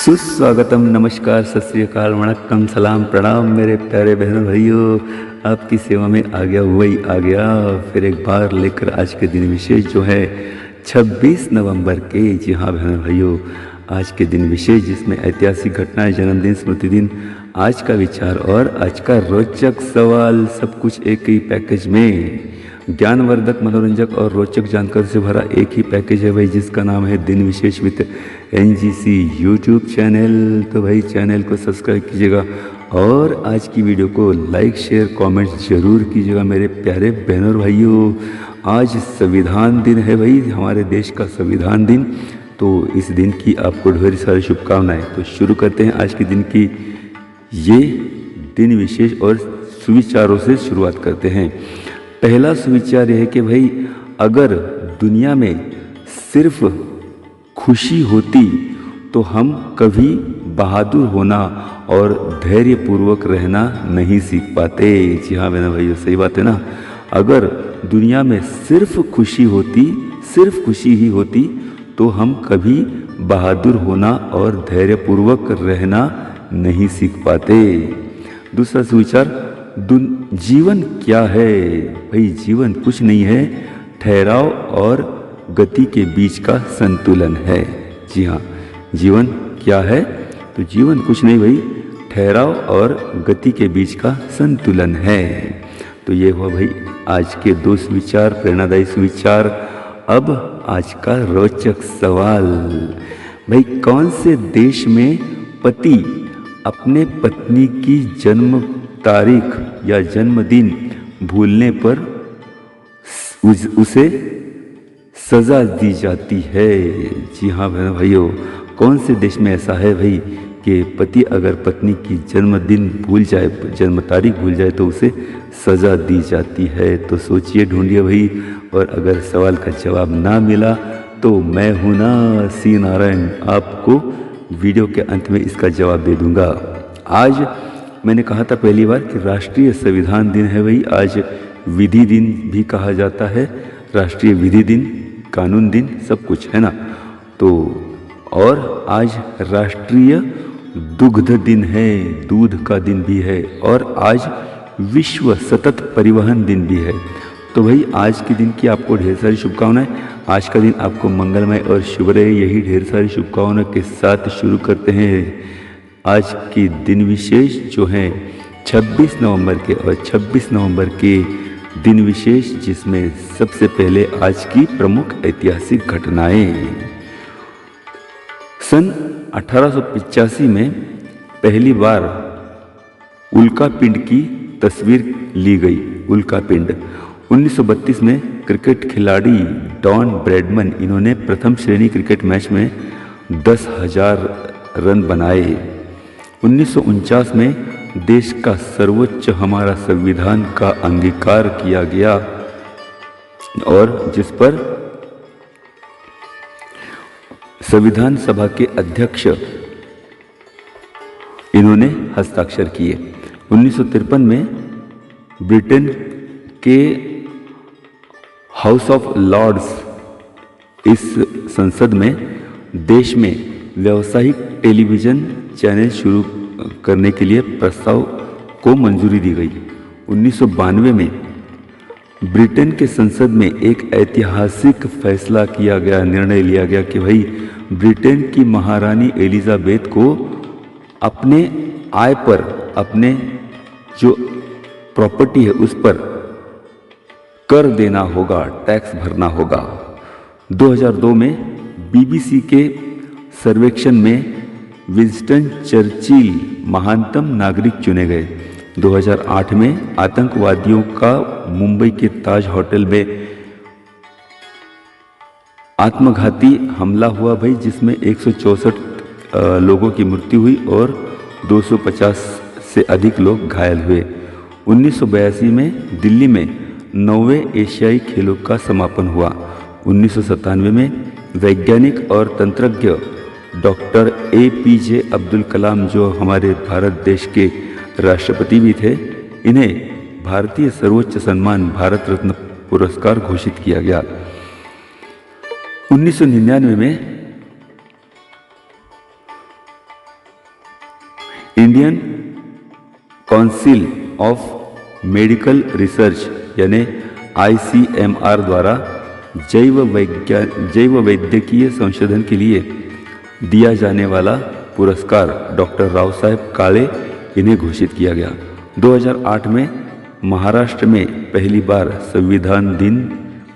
सुस्वागतम, नमस्कार, सत श्री अकाल, वणक्कम, सलाम, प्रणाम मेरे प्यारे बहनों भाइयों। आपकी सेवा में आ गया, वही आ गया फिर एक बार लेकर आज के दिन विशेष जो है 26 नवंबर के। जी हाँ बहनों भाइयों, आज के दिन विशेष जिसमें ऐतिहासिक घटनाएं, जन्मदिन, स्मृति दिन, आज का विचार और आज का रोचक सवाल, सब कुछ एक ही पैकेज में। ज्ञानवर्धक, मनोरंजक और रोचक जानकारी से भरा एक ही पैकेज है भाई, जिसका नाम है दिन विशेष विद एनजीसी यूट्यूब चैनल। तो भाई चैनल को सब्सक्राइब कीजिएगा और आज की वीडियो को लाइक, शेयर, कमेंट जरूर कीजिएगा मेरे प्यारे बहनों और भाइयों। आज संविधान दिन है भाई, हमारे देश का संविधान दिन। तो इस दिन की आपको ढेर सारी शुभकामनाएं। तो शुरू करते हैं आज के दिन की ये दिन विशेष और सुविचारों से शुरुआत करते हैं। पहला सुविचार यह है कि भाई अगर दुनिया में सिर्फ खुशी होती तो हम कभी बहादुर होना और धैर्यपूर्वक रहना नहीं सीख पाते। जी हाँ बहनों भाइयों, सही बात है ना। अगर दुनिया में सिर्फ खुशी होती, सिर्फ खुशी ही होती तो हम कभी बहादुर होना और धैर्यपूर्वक रहना नहीं सीख पाते। दूसरा सुविचार, जीवन क्या है भाई? जीवन कुछ नहीं है, ठहराव और गति के बीच का संतुलन है। जी हाँ, जीवन क्या है? तो जीवन कुछ नहीं भाई, ठहराव और गति के बीच का संतुलन है। तो ये हुआ भाई आज के दो सुविचार, प्रेरणादायी सुविचार। अब आज का रोचक सवाल भाई, कौन से देश में पति अपने पत्नी की जन्म तारीख या जन्मदिन भूलने पर उसे सजा दी जाती है? जी हाँ बहनों भाइयों, कौन से देश में ऐसा है भाई कि पति अगर पत्नी की जन्मदिन भूल जाए, जन्म तारीख भूल जाए तो उसे सजा दी जाती है? तो सोचिए, ढूंढिए भाई। और अगर सवाल का जवाब ना मिला तो मैं हूं ना सी नारायण, आपको वीडियो के अंत में इसका जवाब दे दूंगा। आज मैंने कहा था पहली बार कि राष्ट्रीय संविधान दिन है भाई। आज विधि दिन भी कहा जाता है, राष्ट्रीय विधि दिन, कानून दिन, सब कुछ है ना। तो और आज राष्ट्रीय दुग्ध दिन है, दूध का दिन भी है। और आज विश्व सतत परिवहन दिन भी है। तो भाई आज के दिन की आपको ढेर सारी शुभकामनाएं। आज का दिन आपको मंगलमय और शुभ रहे, यही ढेर सारी शुभकामनाओं के साथ शुरू करते हैं आज की दिन विशेष जो है 26 नवंबर के। और 26 नवंबर के दिन विशेष जिसमें सबसे पहले आज की प्रमुख ऐतिहासिक घटनाएं। सन 1885 में पहली बार उल्कापिंड की तस्वीर ली गई। उल्कापिंड 1932 में क्रिकेट खिलाड़ी डॉन ब्रैडमन, इन्होंने प्रथम श्रेणी क्रिकेट मैच में 10,000 रन बनाए। 1949 में देश का सर्वोच्च हमारा संविधान का अंगीकार किया गया और जिस पर संविधान सभा के अध्यक्ष इन्होंने हस्ताक्षर किए। 1953 में ब्रिटेन के हाउस ऑफ लॉर्ड्स, इस संसद में देश में व्यावसायिक टेलीविज़न चैनल शुरू करने के लिए प्रस्ताव को मंजूरी दी गई। 1992 में ब्रिटेन के संसद में एक ऐतिहासिक फैसला किया गया, निर्णय लिया गया कि भाई ब्रिटेन की महारानी एलिजाबेथ को अपने आय पर, अपने जो प्रॉपर्टी है उस पर कर देना होगा, टैक्स भरना होगा। 2002 में बीबीसी के सर्वेक्षण में विंस्टन चर्चिल महानतम नागरिक चुने गए। 2008 में आतंकवादियों का मुंबई के ताज होटल में आत्मघाती हमला हुआ भाई, जिसमें 164 लोगों की मृत्यु हुई और 250 से अधिक लोग घायल हुए। 1982 में दिल्ली में 9वें एशियाई खेलों का समापन हुआ। 1997 में वैज्ञानिक और तंत्रज्ञ डॉक्टर APJ अब्दुल कलाम, जो हमारे भारत देश के राष्ट्रपति भी थे, इन्हें भारतीय सर्वोच्च सम्मान भारत रत्न पुरस्कार घोषित किया गया। 1999 में Indian council of medical research यानी ICMR द्वारा जैव वैद्यकीय संशोधन के लिए दिया जाने वाला पुरस्कार डॉक्टर राव साहेब काले इन्हें घोषित किया गया। 2008 में महाराष्ट्र में पहली बार संविधान दिन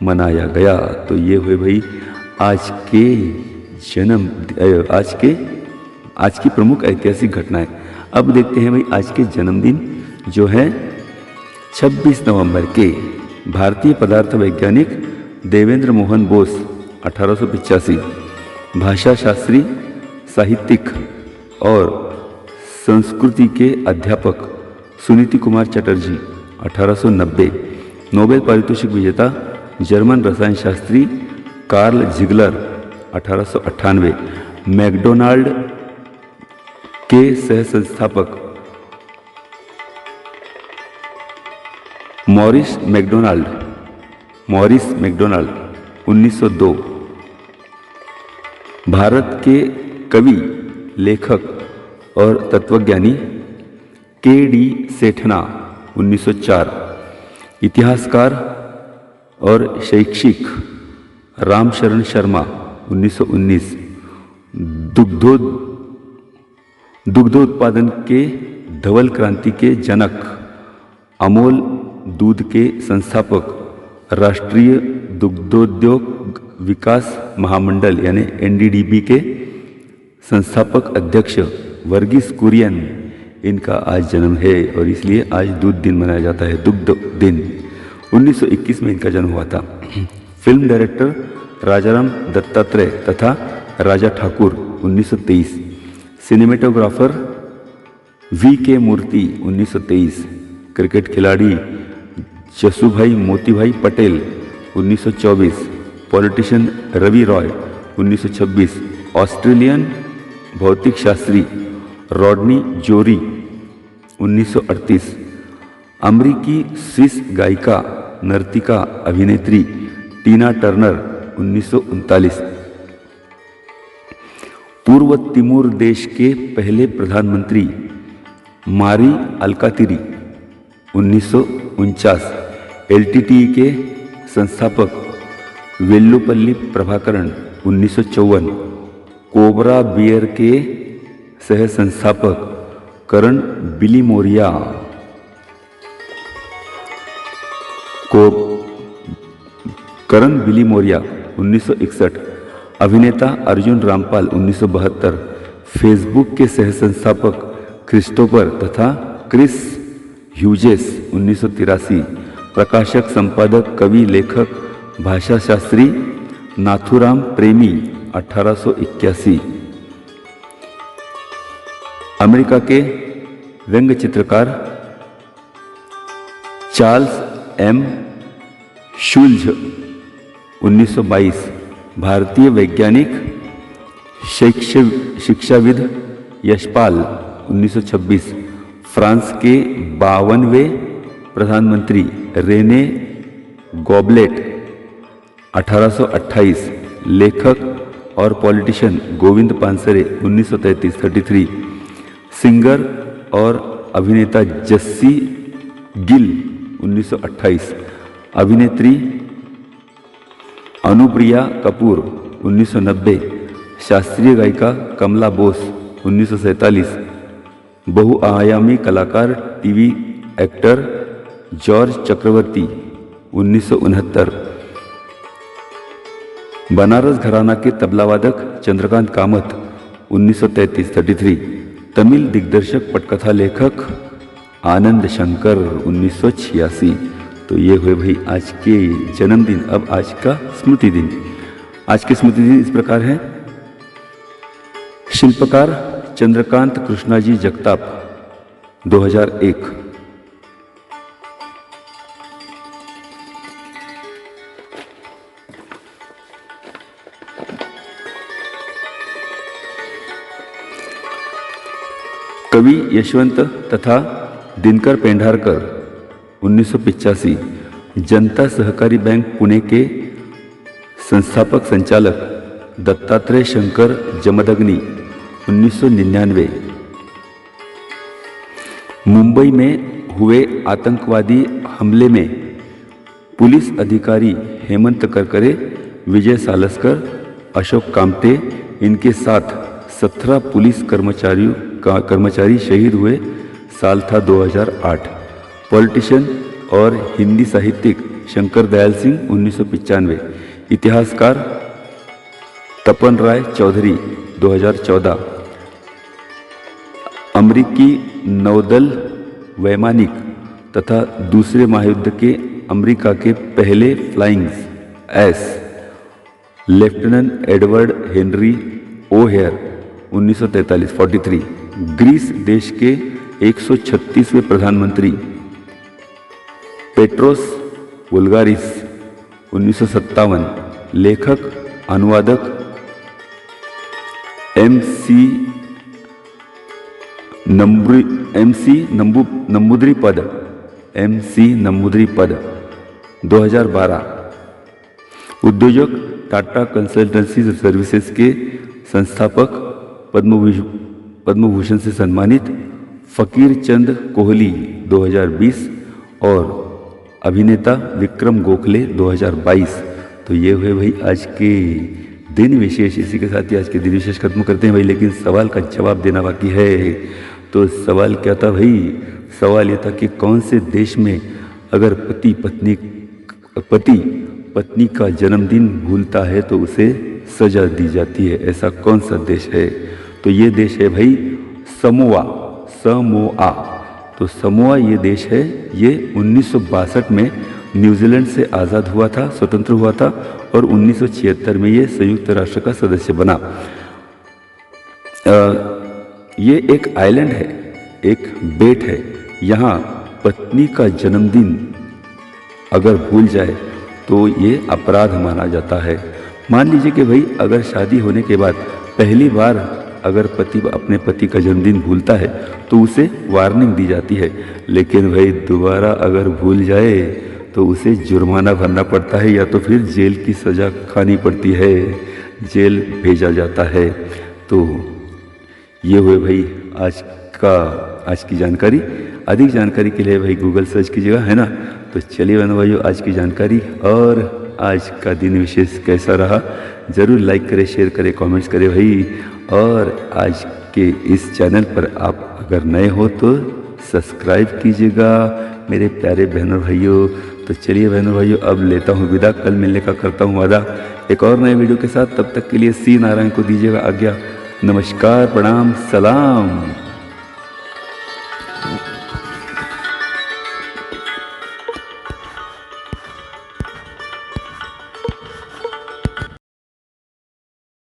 मनाया गया। तो ये हुए भाई आज की प्रमुख ऐतिहासिक घटनाएं। अब देखते हैं भाई आज के जन्मदिन जो है 26 नवंबर के भारतीय पदार्थ वैज्ञानिक देवेंद्र मोहन बोस 1885, भाषा शास्त्री, साहित्यिक और संस्कृति के अध्यापक सुनीति कुमार चटर्जी 1890, नोबेल पारितोषिक विजेता जर्मन रसायन शास्त्री कार्ल जिगलर 1898, मैकडोनाल्ड के सह संस्थापक मॉरिस मैकडोनाल्ड 1902, भारत के कवि, लेखक और तत्वज्ञानी KD सेठना 1904, इतिहासकार और शैक्षिक रामशरण शर्मा 1919, दुग्धोत्पादन के धवल क्रांति के जनक, अमूल दूध के संस्थापक, राष्ट्रीय दुग्धोद्योग विकास महामंडल यानी NDDB के संस्थापक अध्यक्ष वर्गीस कुरियन, इनका आज जन्म है और इसलिए आज दूध दिन मनाया जाता है, दुग्ध दिन। 1921 में इनका जन्म हुआ था। फिल्म डायरेक्टर राजाराम दत्तात्रेय तथा राजा ठाकुर 1923, सिनेमेटोग्राफर VK मूर्ति 1923, क्रिकेट खिलाड़ी जसुभाई मोतीभाई पटेल 1924, पॉलिटिशियन रवि रॉय 1926, ऑस्ट्रेलियन भौतिक शास्त्री रॉडनी जोरी 1938, अमेरिकी स्विस गायिका, नर्तिका, अभिनेत्री टीना टर्नर 1939, पूर्व तिमोर देश के पहले प्रधानमंत्री मारी अल्कातिरी 1949, LTTE के संस्थापक वेल्लुपल्ली प्रभाकरण 1954, कोबरा बियर के सह संस्थापक करण बिलीमोरिया, करण बिलीमोरिया 1961, अभिनेता अर्जुन रामपाल 1972, फेसबुक के सह संस्थापक क्रिस्टोफर तथा क्रिस ह्यूजेस 1983, प्रकाशक, संपादक, कवि, लेखक, भाषा शास्त्री नाथुराम प्रेमी 1881, अमेरिका के व्यंग्य चित्रकार चार्ल्स M. शुल्ज 1922, भारतीय वैज्ञानिक, शिक्षाविद यशपाल 1926, फ्रांस के 52वें प्रधानमंत्री रेने गॉबलेट 1828, लेखक और पॉलिटिशियन गोविंद पानसरे 1933, सिंगर और अभिनेता जस्सी गिल 1928, अभिनेत्री अनुप्रिया कपूर 1990, शास्त्रीय गायिका कमला बोस 1947, बहुआयामी कलाकार टीवी एक्टर जॉर्ज चक्रवर्ती 1969, बनारस घराना के तबलावादक चंद्रकांत कामत 1933, तमिल दिग्दर्शक, पटकथा लेखक आनंद शंकर 1986। तो ये हुए भाई आज के जन्मदिन। अब आज का स्मृति दिन। आज के स्मृति दिन इस प्रकार है। शिल्पकार चंद्रकांत कृष्णाजी जगताप 2001, कवि यशवंत तथा दिनकर पेंढारकर 1985, जनता सहकारी बैंक पुणे के संस्थापक संचालक दत्तात्रेय शंकर जमदग्नी 1999, मुंबई में हुए आतंकवादी हमले में पुलिस अधिकारी हेमंत करकरे, विजय सालस्कर, अशोक कामते, इनके साथ 17 पुलिस कर्मचारी शहीद हुए। साल था 2008। पॉलिटिशियन और हिंदी साहित्यिक शंकर दयाल सिंह 1995। इतिहासकार तपन राय चौधरी 2014। अमेरिकी नौदल वैमानिक तथा दूसरे महायुद्ध के अमेरिका के पहले flying ace lieutenant Edward Henry O'Hare 1943। Greece देश के 136वें प्रधानमंत्री पेट्रोस वुल्गारिस 1957। लेखक अनुवादक एम.सी. नंबूद्रिपद 2012। उद्योजक टाटा कंसल्टेंसी सर्विसेज के संस्थापक, पद्म भूषण से सम्मानित फकीर चंद कोहली 2020 और अभिनेता विक्रम गोखले 2022। तो ये हुए भाई आज के दिन विशेष। इसी के साथ ही आज के दिन विशेष खत्म करते हैं भाई, लेकिन सवाल का जवाब देना बाकी है। तो सवाल क्या था भाई? सवाल ये था कि कौन से देश में अगर पति पत्नी का जन्मदिन भूलता है तो उसे सजा दी जाती है? ऐसा कौन सा देश है? तो ये देश है भाई समोआ। तो समोआ ये देश है। ये 1962 में न्यूजीलैंड से आज़ाद हुआ था, स्वतंत्र हुआ था, और 1976 में ये संयुक्त राष्ट्र का सदस्य बना। ये एक आइलैंड है, एक बेट है। यहाँ पत्नी का जन्मदिन अगर भूल जाए तो ये अपराध माना जाता है। मान लीजिए कि भाई अगर शादी होने के बाद पहली बार अगर पति अपने पति का जन्मदिन भूलता है तो उसे वार्निंग दी जाती है, लेकिन भाई दोबारा अगर भूल जाए तो उसे जुर्माना भरना पड़ता है या तो फिर जेल की सज़ा खानी पड़ती है, जेल भेजा जाता है। तो ये हुए भाई आज की जानकारी। अधिक जानकारी के लिए भाई गूगल सर्च कीजिएगा, है ना। तो चलिए बहनों भाइयों, आज की जानकारी और आज का दिन विशेष कैसा रहा ज़रूर लाइक करें, शेयर करें, कमेंट्स करें भाई। और आज के इस चैनल पर आप अगर नए हो तो सब्सक्राइब कीजिएगा मेरे प्यारे बहनों भाइयों। तो चलिए बहनों भाइयों, अब लेता हूँ विदा। कल मिलने का करता हूँ वादा एक और नए वीडियो के साथ। तब तक के लिए सी नारायण को दीजिएगा आज्ञा। नमस्कार, प्रणाम, सलाम।